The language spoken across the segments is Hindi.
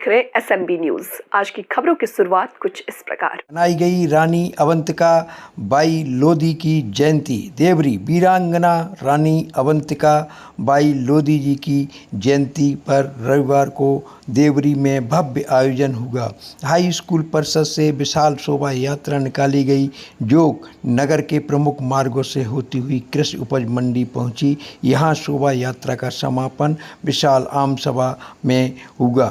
देख रहे SMB न्यूज। आज की खबरों की शुरुआत कुछ इस प्रकार। मनाई गई रानी अवंतिका बाई लोधी की जयंती। देवरी वीरांगना रानी अवंतिका बाई लोधी जी की जयंती पर रविवार को देवरी में भव्य आयोजन हुआ। हाई स्कूल परिसर से विशाल शोभा यात्रा निकाली गई, जो नगर के प्रमुख मार्गों से होती हुई कृषि उपज मंडी पहुंची। यहां शोभा यात्रा का समापन विशाल आम सभा में हुआ।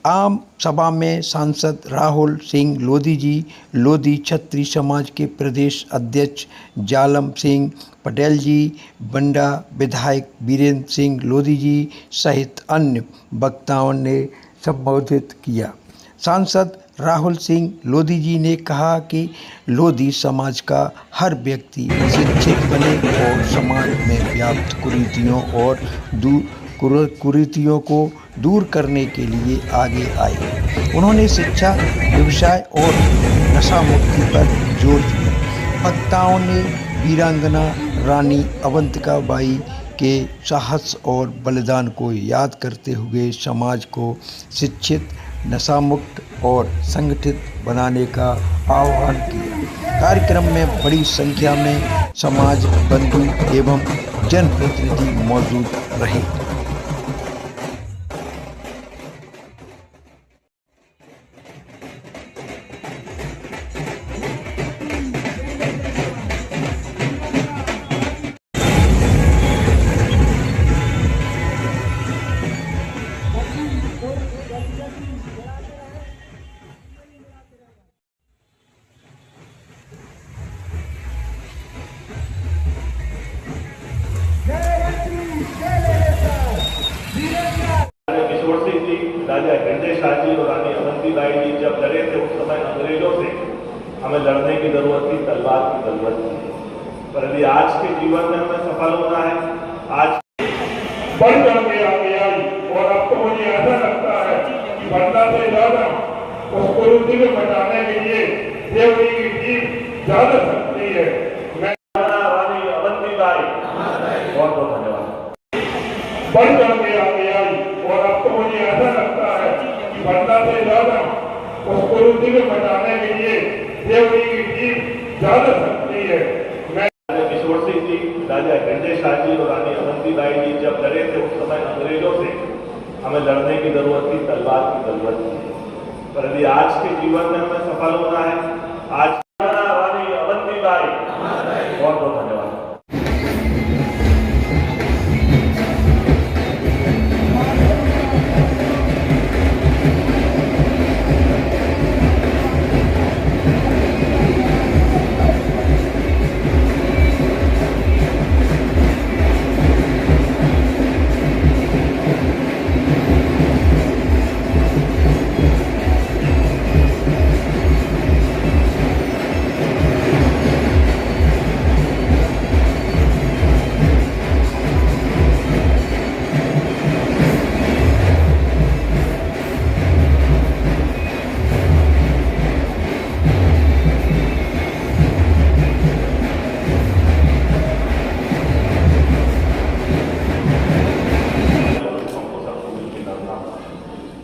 आम सभा में सांसद राहुल सिंह लोधी जी, लोधी क्षत्रिय समाज के प्रदेश अध्यक्ष जालम सिंह पटेल जी, बंडा विधायक वीरेंद्र सिंह लोधी जी सहित अन्य वक्ताओं ने संबोधित किया। सांसद राहुल सिंह लोधी जी ने कहा कि लोधी समाज का हर व्यक्ति शिक्षित बने और समाज में व्याप्त कुरीतियों को दूर करने के लिए आगे आए। उन्होंने शिक्षा, व्यवसाय और नशा मुक्ति पर जोर दिया। वक्ताओं ने वीरांगना रानी अवंतिका बाई के साहस और बलिदान को याद करते हुए समाज को शिक्षित, नशा मुक्त और संगठित बनाने का आह्वान किया। कार्यक्रम में बड़ी संख्या में समाज बंधु एवं जनप्रतिनिधि मौजूद रहे। राजा हृदय शाह जी और रानी अवंतीबाई जी जब लड़े थे, उस समय अंग्रेजों से हमें लड़ने की जरूरत थी, तलवार की जरूरत थी। पर यदि आज के जीवन में हमें सफल होना है, आज बढ़ चढ़ के आगे आई। और अब तो मुझे ऐसा लगता है कि बढ़ना से ज्यादा उस कुरीति को बचाने के लिए देवरी की टीम ज्यादा सकती है। मैं रानी अवंतीबाई बहुत बहुत धन्यवाद। बढ़ चढ़ के आगे आई। और अब तो मुझे ऐसा लगता है कि बढ़ना से ज्यादा उस कुरीति को बचाने के लिए देवरी की टीम ज्यादा सकती है। किशोर सिंह जी, राजा हृदय शाह जी और रानी अवंतीबाई जी जब लड़े थे, उस समय अंग्रेजों से हमें लड़ने की जरूरत थी, तलवार की जरूरत थी। पर यदि आज के जीवन में हमें सफल होना है, आज रानी अवंतीबाई बहुत बहुत धन्यवाद।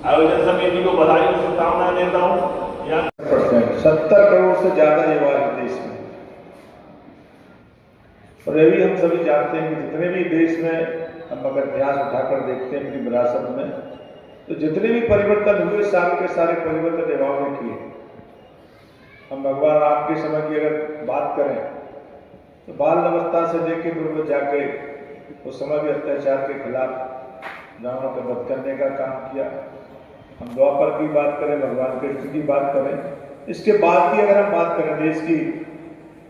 आयोजन समिति को बधाई और शुभकामनाएं देता हूँ। 70 करोड़ से ज्यादा युवा है देश में। और ये भी हम सभी जानते हैं कि जितने भी देश में हम अगर इतिहास उठाकर देखते हैं अपनी विरासत में, तो जितने भी परिवर्तन हुए, सारे के सारे परिवर्तन युवाओं ने किए। हम भगवान राम के समय की अगर बात करें तो बाल अवस्था से लेकर पूर्व जाके उस समय भी अत्याचार के खिलाफ रावण का वध करने का काम किया। हम द्वापर की बात करें, भगवान कृष्ण की बात करें, इसके बाद की अगर हम बात करें देश की,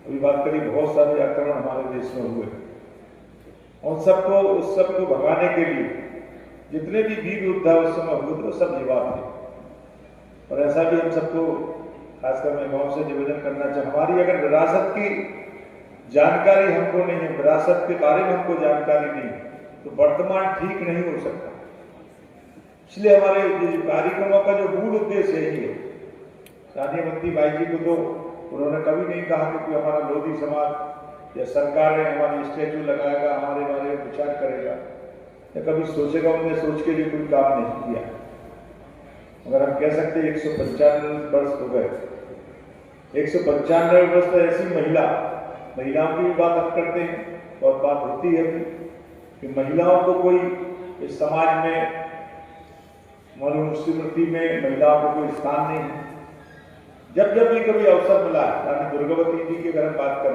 अभी बात करी, बहुत सारे आक्रमण हमारे देश में हुए। उन सबको, उस सबको भगाने के लिए जितने भी वीर योद्धा उस समय हुए थे, वो सब युवा थे। और ऐसा भी हम सबको खासकर मैं गाँव से निवेदन करना चाहूँ, हमारी अगर विरासत की जानकारी हमको नहीं है, विरासत के बारे में हमको जानकारी नहीं, तो वर्तमान ठीक नहीं हो सकता। इसलिए हमारे कार्यक्रमों का जो मूल उद्देश्य है ये, रानी अवंतीबाई जी को तो उन्होंने कभी नहीं कहा कि कोई हमारा लोधी समाज या सरकार है हमारी स्टैचू लगाएगा, हमारे बारे में विचार करेगा, या कभी सोचेगा, उन्होंने सोच के लिए कोई काम नहीं किया। अगर हम कह सकते हैं 195 वर्ष हो गए, 195 वर्ष तो ऐसी महिलाओं की भी बात हम करते हैं और बात होती है भी कि महिलाओं को कोई इस समाज में, मनुस्मृति में महिलाओं को कोई स्थान नहीं है। जब जब भी कभी अवसर मिला, रानी दुर्गावती जी की अगर हम बात करें,